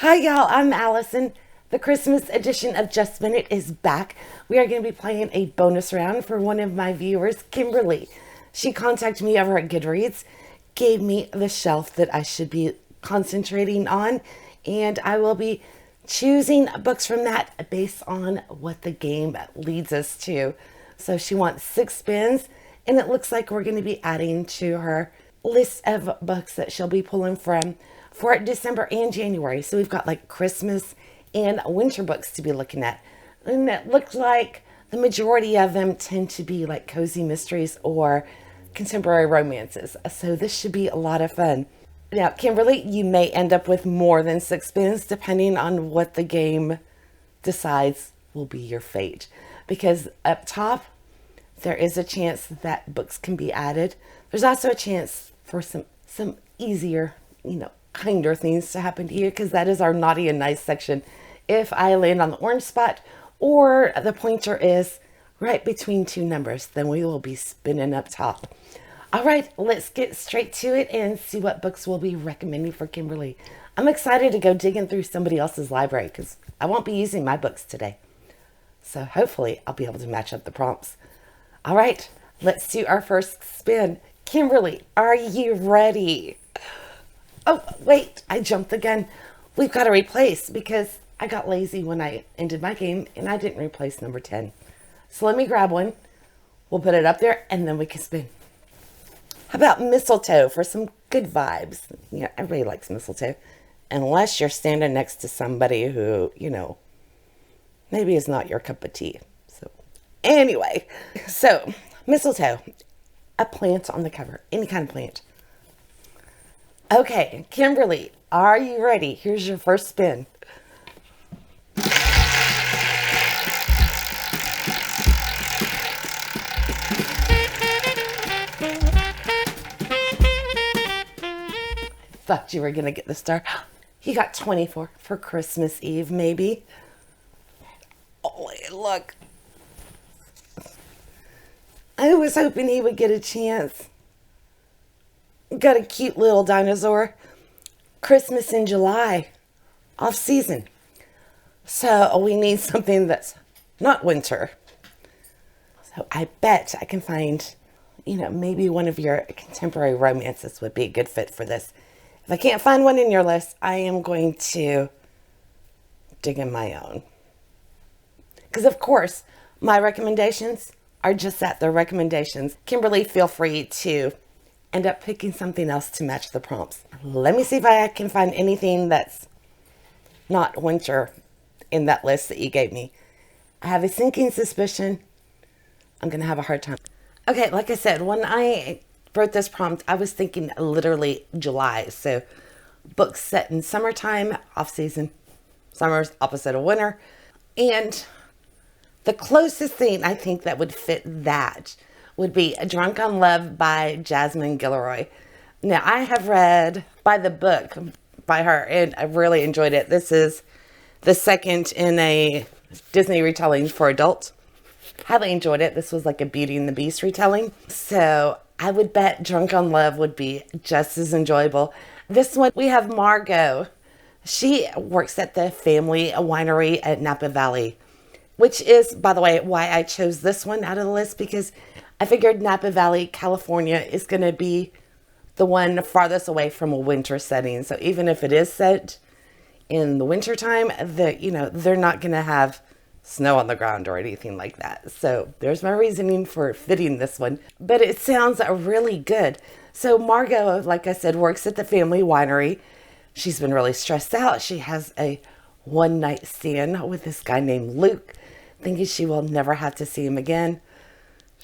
Hi y'all, I'm Allison. The Christmas edition of Just Minute is back. We are going to be playing a bonus round for one of my viewers, Kimberly. She contacted me over at Goodreads, gave me the shelf that I should be concentrating on, and I will be choosing books from that based on what the game leads us to. So she wants 6 spins, and it looks like we're going to be adding to her list of books that she'll be pulling from for December and January. So we've got like Christmas and winter books to be looking at. And it looks like the majority of them tend to be like cozy mysteries or contemporary romances. So this should be a lot of fun. Now, Kimberly, you may end up with more than 6 spins depending on what the game decides will be your fate. Because up top, there is a chance that books can be added. There's also a chance for some easier, kinder things to happen to you, because that is our naughty and nice section. If I land on the orange spot or the pointer is right between 2 numbers, then we will be spinning up top. All right, let's get straight to it and see what books we'll be recommending for Kimberly. I'm excited to go digging through somebody else's library because I won't be using my books today. So hopefully I'll be able to match up the prompts. All right, let's do our first spin. Kimberly, are you ready? Oh, wait, I jumped the gun. We've got to replace because I got lazy when I ended my game and I didn't replace number 10. So let me grab one. We'll put it up there and then we can spin. How about mistletoe for some good vibes? Everybody likes mistletoe. Unless you're standing next to somebody who, maybe is not your cup of tea. So anyway, mistletoe, a plant on the cover, any kind of plant. Okay, Kimberly, are you ready? Here's your first spin. Thought you were going to get the star. You got 24 for Christmas Eve, maybe. Oh, look. I was hoping he would get a chance. Got a cute little dinosaur. Christmas in July. Off season. So we need something that's not winter. So I bet I can find, maybe one of your contemporary romances would be a good fit for this. If I can't find one in your list, I am going to dig in my own. Because of course, my recommendations are just that, they're recommendations. Kimberly, feel free to end up picking something else to match the prompts. Let me see if I can find anything that's not winter in that list that you gave me. I have a sinking suspicion I'm going to have a hard time. Okay, like I said, when I wrote this prompt, I was thinking literally July. So books set in summertime, off season. Summer's opposite of winter. And the closest thing I think that would fit that would be Drunk on Love by Jasmine Guillory. Now, I have read by the book by her, and I really enjoyed it. This is the second in a Disney retelling for adults. Highly enjoyed it. This was like a Beauty and the Beast retelling. So I would bet Drunk on Love would be just as enjoyable. This one, we have Margot. She works at the family winery at Napa Valley, which is, by the way, why I chose this one out of the list, because I figured Napa Valley, California is going to be the one farthest away from a winter setting. So even if it is set in the winter time, they're not going to have snow on the ground or anything like that. So there's my reasoning for fitting this one, but it sounds really good. So Margot, like I said, works at the family winery. She's been really stressed out. She has a one-night stand with this guy named Luke, thinking she will never have to see him again.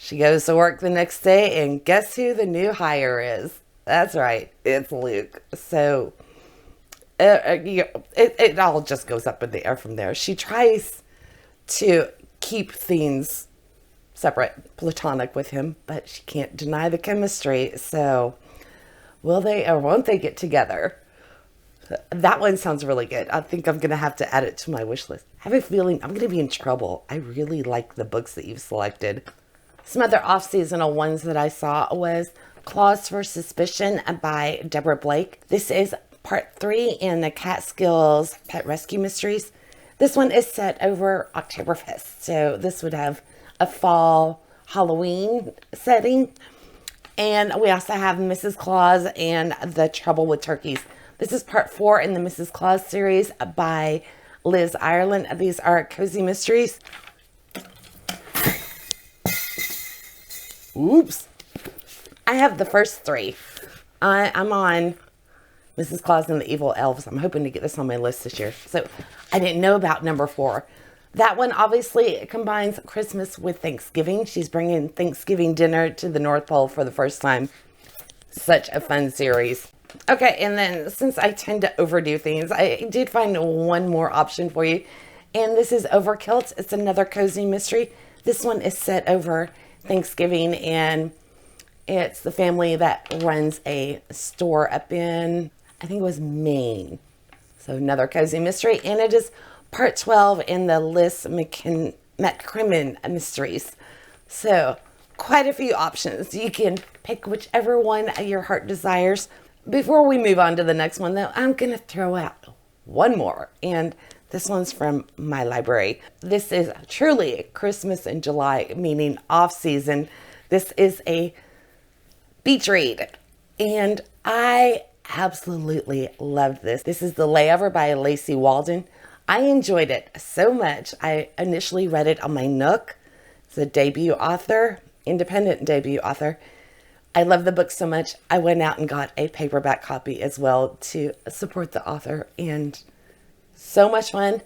She goes to work the next day, and guess who the new hire is? That's right, it's Luke. So it all just goes up in the air from there. She tries to keep things separate, platonic with him, but she can't deny the chemistry. So will they or won't they get together? That one sounds really good. I think I'm going to have to add it to my wish list. I have a feeling I'm going to be in trouble. I really like the books that you've selected. Some other off-seasonal ones that I saw was Clause for Suspicion by Deborah Blake. This is part 3 in the Catskills Pet Rescue Mysteries. This one is set over Oktoberfest, so this would have a fall Halloween setting. And we also have Mrs. Claus and the Trouble with Turkeys. This is part 4 in the Mrs. Claus series by Liz Ireland. These are cozy mysteries. Oops. I have the first 3. I'm on Mrs. Claus and the Evil Elves. I'm hoping to get this on my list this year. So I didn't know about number 4. That one obviously combines Christmas with Thanksgiving. She's bringing Thanksgiving dinner to the North Pole for the first time. Such a fun series. Okay, and then since I tend to overdo things, I did find one more option for you. And this is Overkilt. It's another cozy mystery. This one is set over Thanksgiving, and it's the family that runs a store up in, I think it was Maine. So another cozy mystery, and it is part 12 in the Liz McCrimmon mysteries. So quite a few options. You can pick whichever one your heart desires. Before we move on to the next one, though, I'm going to throw out one more, and this one's from my library. This is truly Christmas in July, meaning off season. This is a beach read, and I absolutely loved this. This is The Layover by Lacey Walden. I enjoyed it so much. I initially read it on my Nook. It's a debut author, independent debut author. I love the book so much, I went out and got a paperback copy as well to support the author, and so much fun.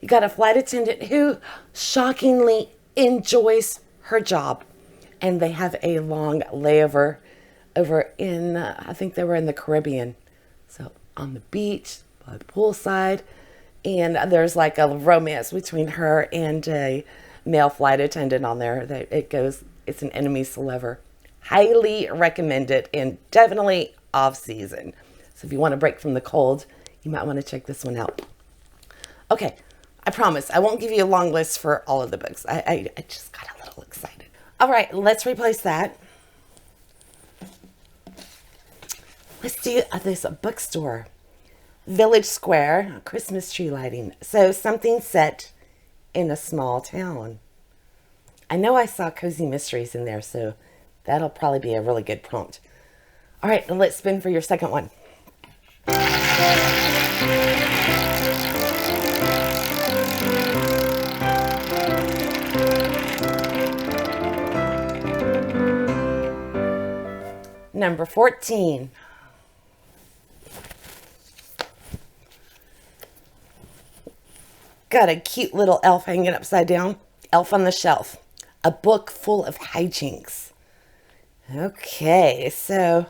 You got a flight attendant who shockingly enjoys her job, and they have a long layover over in, I think they were in the Caribbean. So on the beach, by the poolside, and there's like a romance between her and a male flight attendant on there. It's an enemies to lover. Highly recommend it, and definitely off season. So if you want to break from the cold, you might want to check this one out. Okay, I promise I won't give you a long list for all of the books. I just got a little excited. All right, let's replace that. Let's do this bookstore. Village Square, Christmas tree lighting. So something set in a small town. I know I saw cozy mysteries in there, so that'll probably be a really good prompt. All right, let's spin for your second one. Number 14. Got a cute little elf hanging upside down. Elf on the Shelf. A book full of hijinks. Okay, so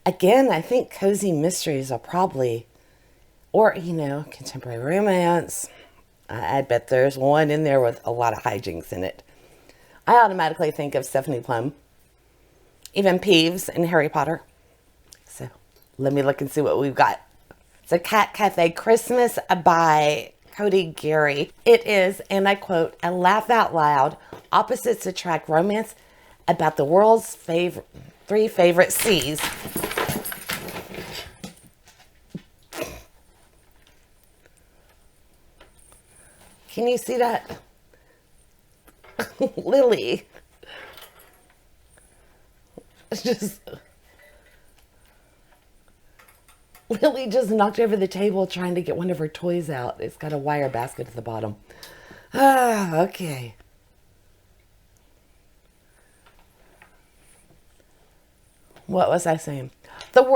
again, I think cozy mysteries are probably, or, contemporary romance. I bet there's one in there with a lot of hijinks in it. I automatically think of Stephanie Plum, even Peeves and Harry Potter. So let me look and see what we've got. It's a Cat Cafe Christmas by Cody Gary. It is, and I quote, a laugh out loud, opposites attract romance about the world's 3 favorite seas. Can you see that? Lily. Lily just knocked over the table trying to get one of her toys out. It's got a wire basket at the bottom. Okay. What was I saying? About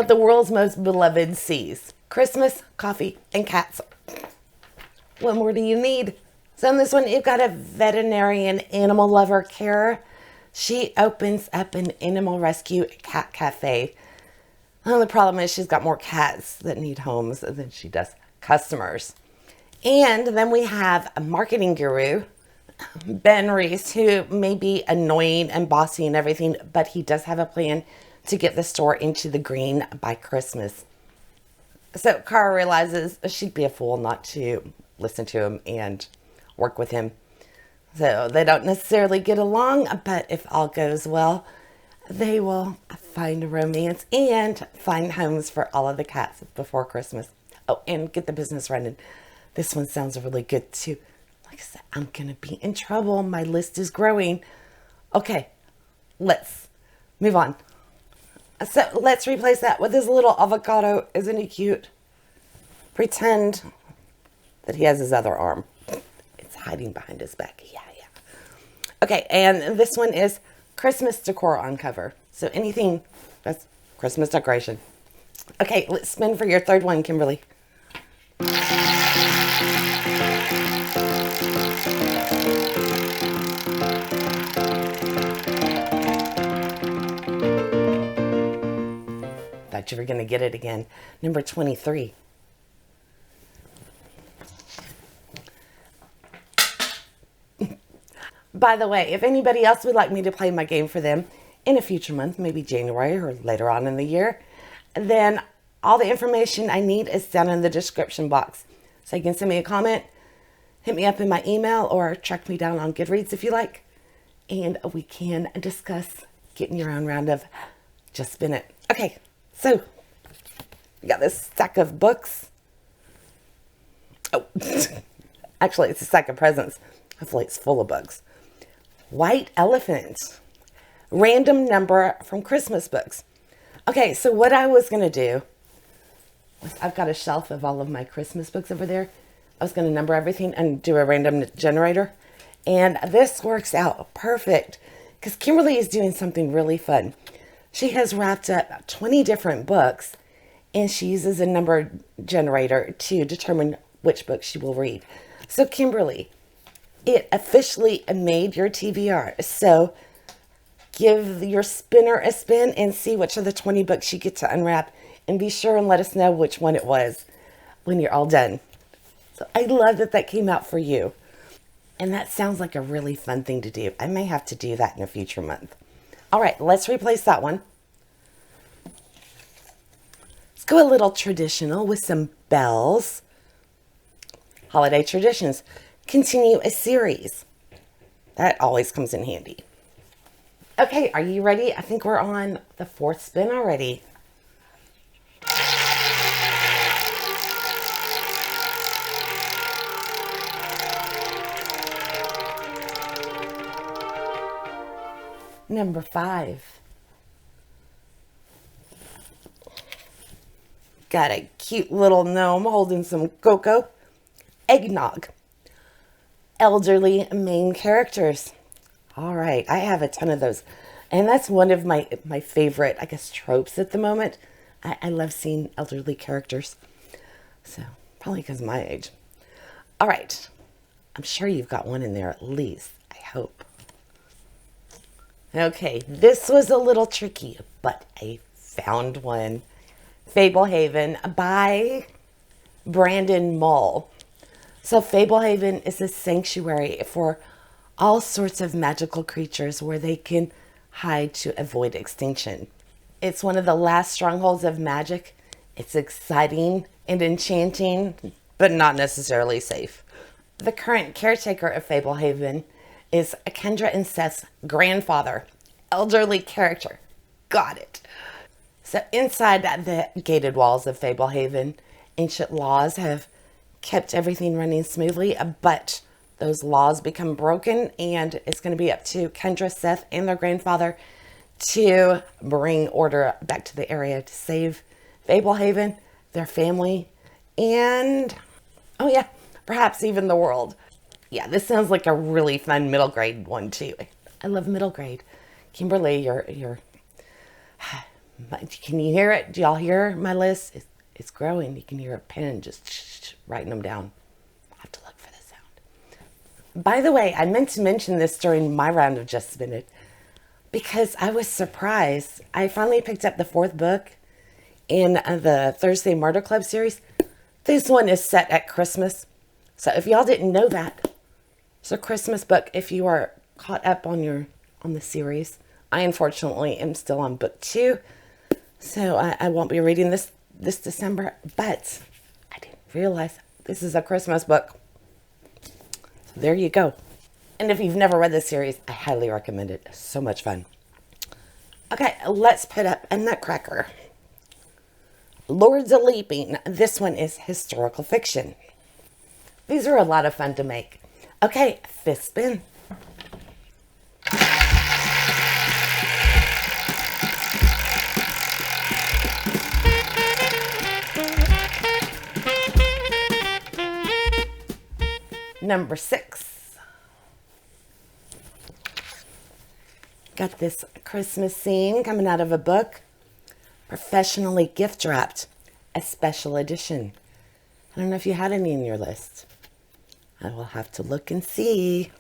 the world's most beloved seas. Christmas, coffee, and cats. What more do you need? So in this one, you've got a veterinarian animal lover, Kara. She opens up an animal rescue cat cafe. Well, the problem is she's got more cats that need homes than she does customers. And then we have a marketing guru, Ben Reese, who may be annoying and bossy and everything, but he does have a plan to get the store into the green by Christmas. So Cara realizes she'd be a fool not to listen to him and work with him. So they don't necessarily get along, but if all goes well, they will find a romance and find homes for all of the cats before Christmas. Oh, and get the business running. This one sounds really good too. Like I said, I'm going to be in trouble. My list is growing. Okay, let's move on. So let's replace that with this little avocado. Isn't he cute? Pretend that he has his other arm. It's hiding behind his back. Yeah. Okay, and this one is Christmas decor on cover. So anything that's Christmas decoration. Okay, let's spin for your third one, Kimberly. Thought you were going to get it again. Number 23. By the way, if anybody else would like me to play my game for them in a future month, maybe January or later on in the year, then all the information I need is down in the description box. So you can send me a comment, hit me up in my email, or track me down on Goodreads if you like. And we can discuss getting your own round of Just Spin It. Okay, so we got this stack of books. Oh, actually, it's a stack of presents. Hopefully it's full of bugs. White Elephant. Random number from Christmas books. Okay, so what I was going to do was I've got a shelf of all of my Christmas books over there. I was going to number everything and do a random generator. And this works out perfect because Kimberly is doing something really fun. She has wrapped up 20 different books and she uses a number generator to determine which book she will read. So Kimberly, it officially made your TBR. So give your spinner a spin and see which of the 20 books you get to unwrap. And be sure and let us know which one it was when you're all done. So I love that that came out for you. And that sounds like a really fun thing to do. I may have to do that in a future month. All right, let's replace that one. Let's go a little traditional with some bells. Holiday traditions. Continue a series. That always comes in handy. Okay, are you ready? I think we're on the fourth spin already. Number 5. Got a cute little gnome holding some cocoa. Eggnog. Elderly main characters. All right, I have a ton of those. And that's one of my favorite, I guess, tropes at the moment. I love seeing elderly characters. So, probably because of my age. All right. I'm sure you've got one in there at least. I hope. Okay, this was a little tricky, but I found one. Fablehaven by Brandon Mull. So Fablehaven is a sanctuary for all sorts of magical creatures where they can hide to avoid extinction. It's one of the last strongholds of magic. It's exciting and enchanting, but not necessarily safe. The current caretaker of Fablehaven is Kendra and Seth's grandfather, elderly character. Got it. So inside the gated walls of Fablehaven, ancient laws have kept everything running smoothly, but those laws become broken, and it's going to be up to Kendra, Seth, and their grandfather to bring order back to the area to save Fablehaven, their family, and, oh yeah, perhaps even the world. Yeah, this sounds like a really fun middle grade one too. I love middle grade. Kimberly, you're can you hear it? Do y'all hear my list? It's growing. You can hear a pen just writing them down. I'll have to look for the sound. By the way, I meant to mention this during my round of Just Spin It because I was surprised. I finally picked up the 4th book in the Thursday Murder Club series. This one is set at Christmas. So if y'all didn't know that, it's a Christmas book if you are caught up on the series. I unfortunately am still on book 2. So I won't be reading this December, but I didn't realize this is a Christmas book. So there you go. And if you've never read this series, I highly recommend it. It's so much fun. Okay, let's put up a nutcracker. Lords a Leaping. This one is historical fiction. These are a lot of fun to make. Okay, fifth spin. Number 6. Got this Christmas scene coming out of a book. Professionally gift wrapped. A special edition. I don't know if you had any in your list. I will have to look and see.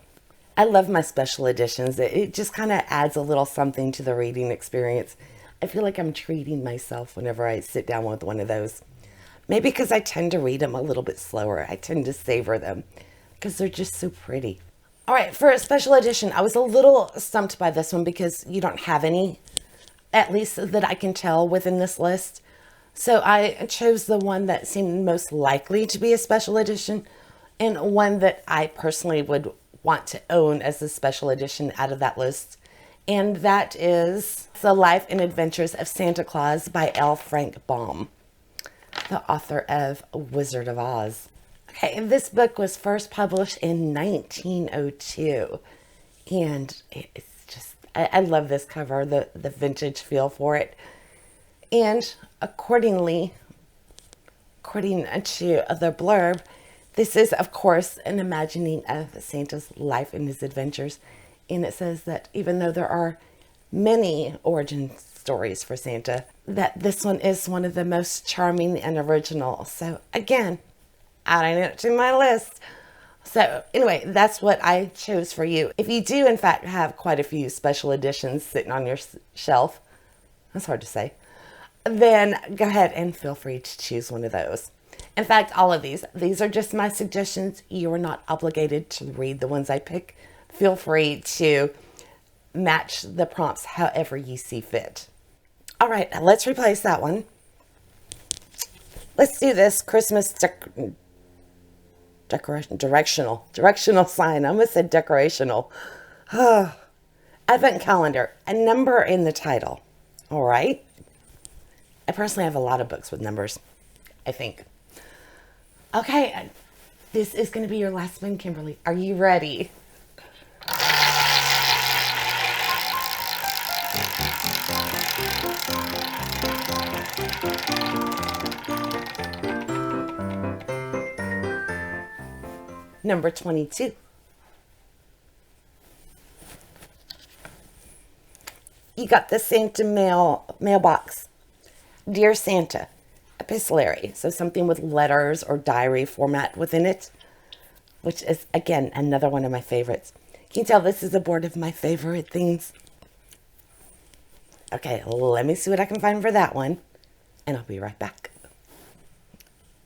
I love my special editions. It just kind of adds a little something to the reading experience. I feel like I'm treating myself whenever I sit down with one of those. Maybe because I tend to read them a little bit slower. I tend to savor them because they're just so pretty. All right, for a special edition, I was a little stumped by this one because you don't have any, at least that I can tell within this list. So I chose the one that seemed most likely to be a special edition and one that I personally would want to own as a special edition out of that list. And that is The Life and Adventures of Santa Claus by L. Frank Baum, the author of Wizard of Oz. Okay, and this book was first published in 1902. And it's just, I love this cover, the vintage feel for it. And according to the blurb, this is, of course, an imagining of Santa's life and his adventures. And it says that even though there are many origin stories for Santa, that this one is one of the most charming and original. So again, adding it to my list. So anyway, that's what I chose for you. If you do, in fact, have quite a few special editions sitting on your shelf, that's hard to say, then go ahead and feel free to choose one of those. In fact, all of these are just my suggestions. You are not obligated to read the ones I pick. Feel free to match the prompts however you see fit. All right, let's replace that one. Let's do this Christmas directional sign. I almost said decorational. Advent calendar, a number in the title. All right. I personally have a lot of books with numbers, I think. Okay, this is going to be your last spin, Kimberly. Are you ready? Number 22. You got the Santa mailbox. Dear Santa, epistolary, so something with letters or diary format within it, which is, again, another one of my favorites. Can you tell this is a board of my favorite things? Okay, let me see what I can find for that one, and I'll be right back.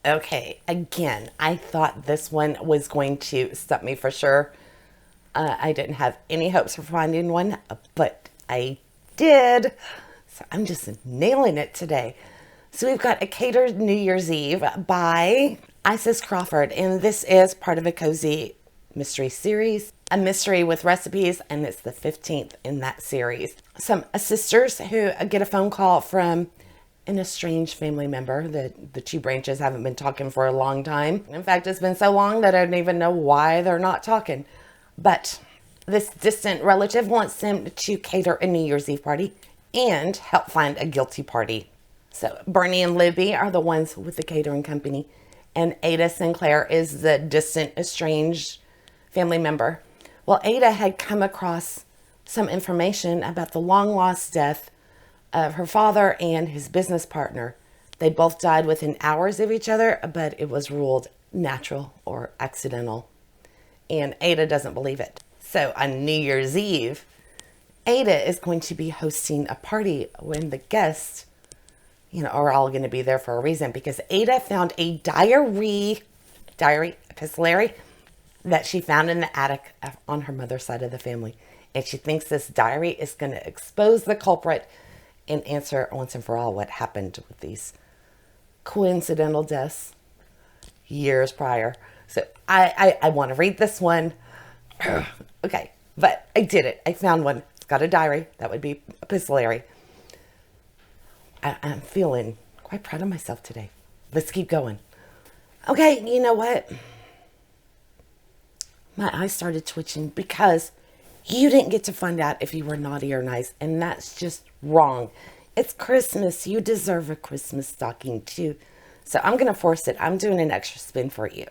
Okay, again, I thought this one was going to stump me for sure. I didn't have any hopes for finding one, but I did. So I'm just nailing it today. So we've got A Catered New Year's Eve by Isis Crawford, and this is part of a cozy mystery series, a mystery with recipes, and it's the 15th in that series. Some sisters who get a phone call from an estranged family member. The two branches haven't been talking for a long time. In fact, it's been so long that I don't even know why they're not talking. But this distant relative wants them to cater a New Year's Eve party and help find a guilty party. So Bernie and Libby are the ones with the catering company, and Ada Sinclair is the distant estranged family member. Well, Ada had come across some information about the long lost death of her father and his business partner. They both died within hours of each other, but it was ruled natural or accidental. And Ada doesn't believe it. So on New Year's Eve, Ada is going to be hosting a party when the guests, are all going to be there for a reason, because Ada found a diary, epistolary, that she found in the attic on her mother's side of the family. And she thinks this diary is going to expose the culprit and answer once and for all what happened with these coincidental deaths years prior. So I want to read this one. Okay, but I did it. I found one. It's got a diary. That would be epistolary. I'm feeling quite proud of myself today. Let's keep going. Okay, you know what? My eyes started twitching because you didn't get to find out if you were naughty or nice, and that's just wrong. It's Christmas. You deserve a Christmas stocking too. So I'm going to force it. I'm doing an extra spin for you.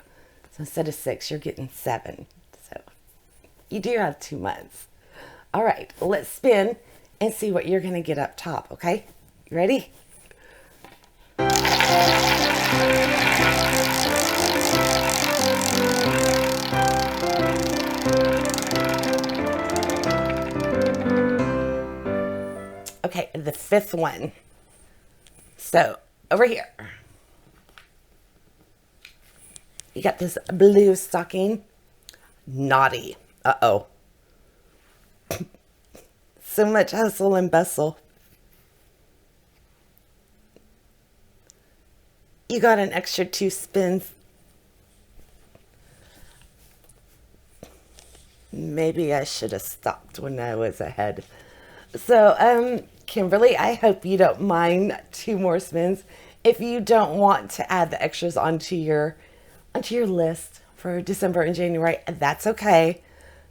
So instead of 6, you're getting 7. So you do have 2 months. All right, let's spin and see what you're going to get up top, okay? You ready? Okay, the 5th one. So, over here. You got this blue stocking. Naughty. Uh-oh. So much hustle and bustle. You got an extra 2 spins. Maybe I should have stopped when I was ahead. So, Kimberly, I hope you don't mind 2 more spins. If you don't want to add the extras onto your list for December and January, that's okay.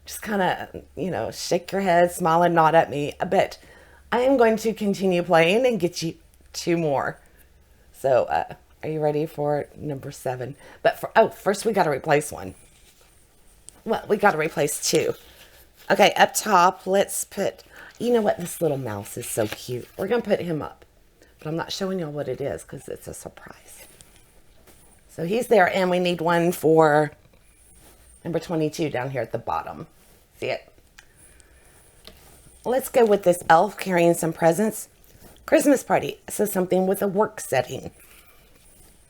Just kind of, shake your head, smile and nod at me. But I am going to continue playing and get you 2 more. So, are you ready for number 7? But first we got to replace one. Well, we got to replace 2. Okay, up top, let's put, you know what? This little mouse is so cute. We're going to put him up. But I'm not showing y'all what it is because it's a surprise. So he's there, and we need one for number 22 down here at the bottom. See it? Let's go with this elf carrying some presents. Christmas party. So something with a work setting.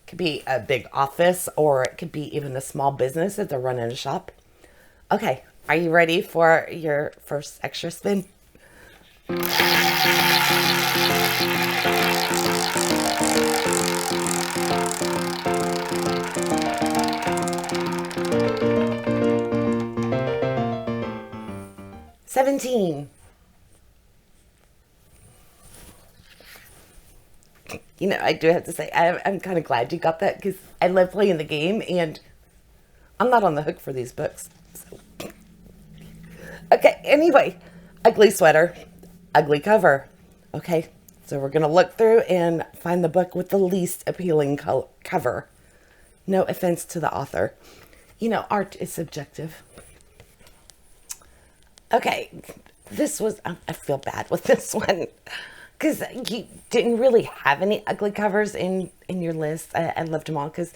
Could be a big office, or it could be even a small business if they're running a shop. Okay, are you ready for your first extra spin? $17. I do have to say, I'm kind of glad you got that because I love playing the game and I'm not on the hook for these books. So. Okay, anyway, ugly sweater, ugly cover. Okay, so we're going to look through and find the book with the least appealing cover. No offense to the author. Art is subjective. Okay, I feel bad with this one. Because you didn't really have any ugly covers in your list. I loved them all because,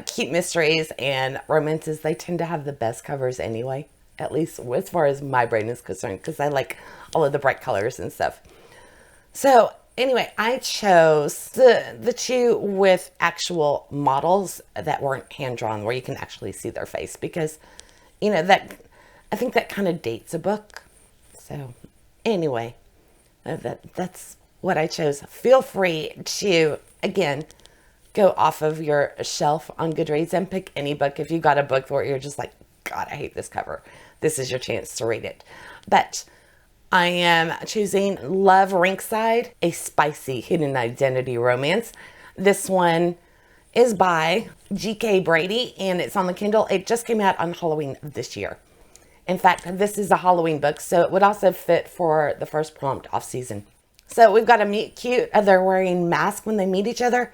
cute mysteries and romances, they tend to have the best covers anyway. At least as far as my brain is concerned, because I like all of the bright colors and stuff. So anyway, I chose the 2 with actual models that weren't hand-drawn, where you can actually see their face. Because, I think that kind of dates a book. So anyway, that's what I chose. Feel free to, again, go off of your shelf on Goodreads and pick any book. If you got a book where you're just like, God, I hate this cover, this is your chance to read it. But I am choosing Love Rinkside, a spicy hidden identity romance. This one is by G.K. Brady, and it's on the Kindle. It just came out on Halloween this year. In fact, this is a Halloween book, so it would also fit for the first prompt off season. So we've got a meet cute. They're wearing masks when they meet each other.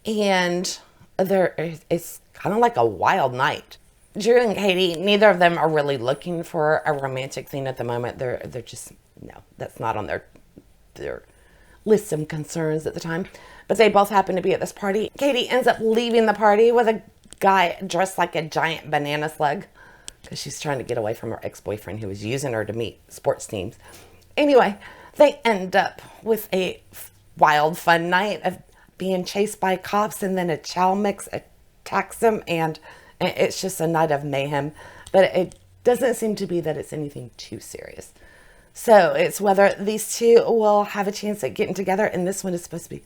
And it's kind of like a wild night. Drew and Katie, neither of them are really looking for a romantic thing at the moment. They're just, no, that's not on their list of concerns at the time. But they both happen to be at this party. Katie ends up leaving the party with a guy dressed like a giant banana slug, because she's trying to get away from her ex-boyfriend who was using her to meet sports teams. Anyway, they end up with a wild, fun night of being chased by cops, and then a chow mix attacks them, and it's just a night of mayhem. But it doesn't seem to be that it's anything too serious. So it's whether these 2 will have a chance at getting together, and this one is supposed to be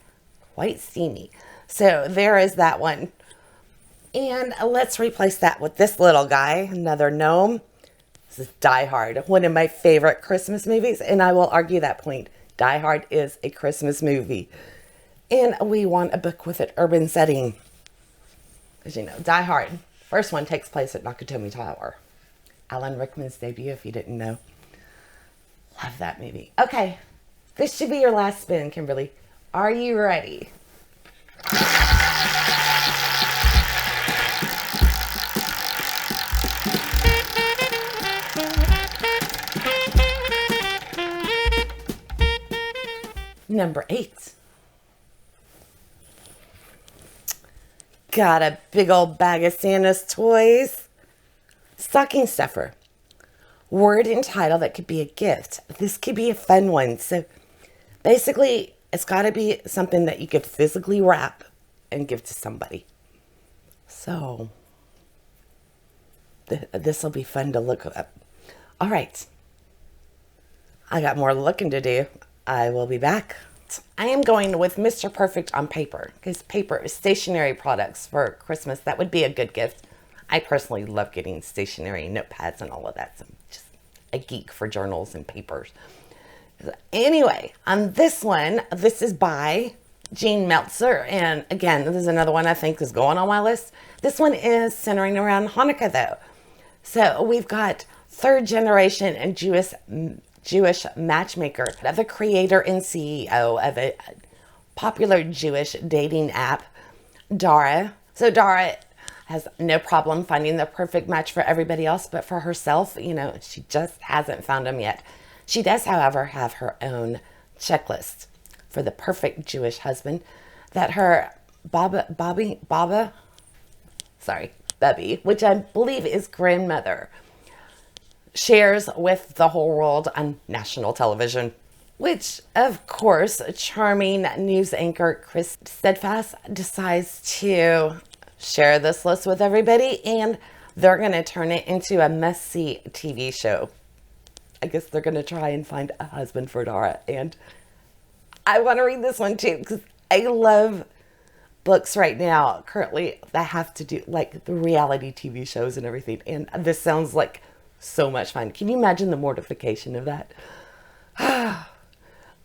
quite steamy. So there is that one. And let's replace that with this little guy, another gnome. This is Die Hard, one of my favorite Christmas movies, and I will argue that point. Die Hard is a Christmas movie. And we want a book with an urban setting. Because, you know, Die Hard. First one takes place at Nakatomi Tower. Alan Rickman's debut, if you didn't know. Love that movie. Okay. This should be your last spin, Kimberly. Are you ready? Number 8. Got a big old bag of Santa's toys. Stocking stuffer. Word and title that could be a gift. This could be a fun one. So basically, it's got to be something that you could physically wrap and give to somebody. So this will be fun to look up. All right. I got more looking to do. I will be back. I am going with Mr. Perfect on paper because paper is stationery products for Christmas. That would be a good gift. I personally love getting stationery, notepads, and all of that. So I'm just a geek for journals and papers. Anyway, on this one, this is by Gene Meltzer. And again, this is another one I think is going on my list. This one is centering around Hanukkah, though. So we've got third generation and Jewish matchmaker, the creator and CEO of a popular Jewish dating app, Dara. So Dara has no problem finding the perfect match for everybody else, but for herself, you know, she just hasn't found him yet. She does, however, have her own checklist for the perfect Jewish husband that her Bubby, which I believe is grandmother, shares with the whole world on national television, which, of course, charming news anchor Chris Steadfast decides to share this list with everybody, and they're going to turn it into a must-see TV show. I guess they're going to try and find a husband for Dara, and I want to read this one too, because I love books right now, currently, that have to do, like, the reality TV shows and everything, and this sounds like so much fun. Can you imagine the mortification of that?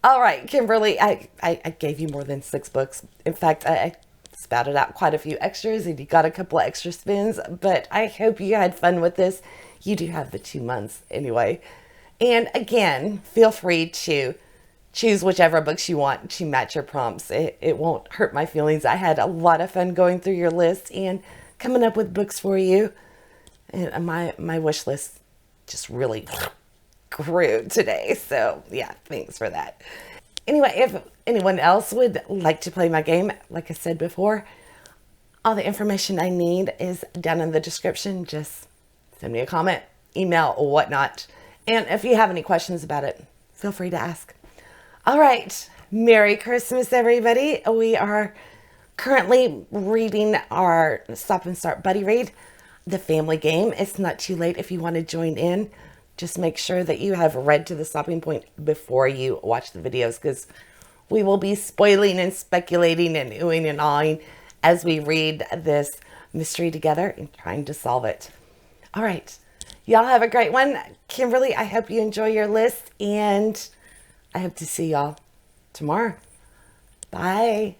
All right, Kimberly, I gave you more than 6 books. In fact, I spouted out quite a few extras and you got a couple of extra spins, but I hope you had fun with this. You do have the 2 months anyway. And again, feel free to choose whichever books you want to match your prompts. It won't hurt my feelings. I had a lot of fun going through your list and coming up with books for you. And my wish list just really grew today. So yeah, thanks for that. Anyway, if anyone else would like to play my game, like I said before, all the information I need is down in the description. Just send me a comment, email, or whatnot. And if you have any questions about it, feel free to ask. All right. Merry Christmas, everybody. We are currently reading our Stop and Start Buddy Read, the family game. It's not too late if you want to join in. Just make sure that you have read to the stopping point before you watch the videos, because we will be spoiling and speculating and oohing and awing as we read this mystery together and trying to solve it. All right. Y'all have a great one. Kimberly, I hope you enjoy your list, and I hope to see y'all tomorrow. Bye.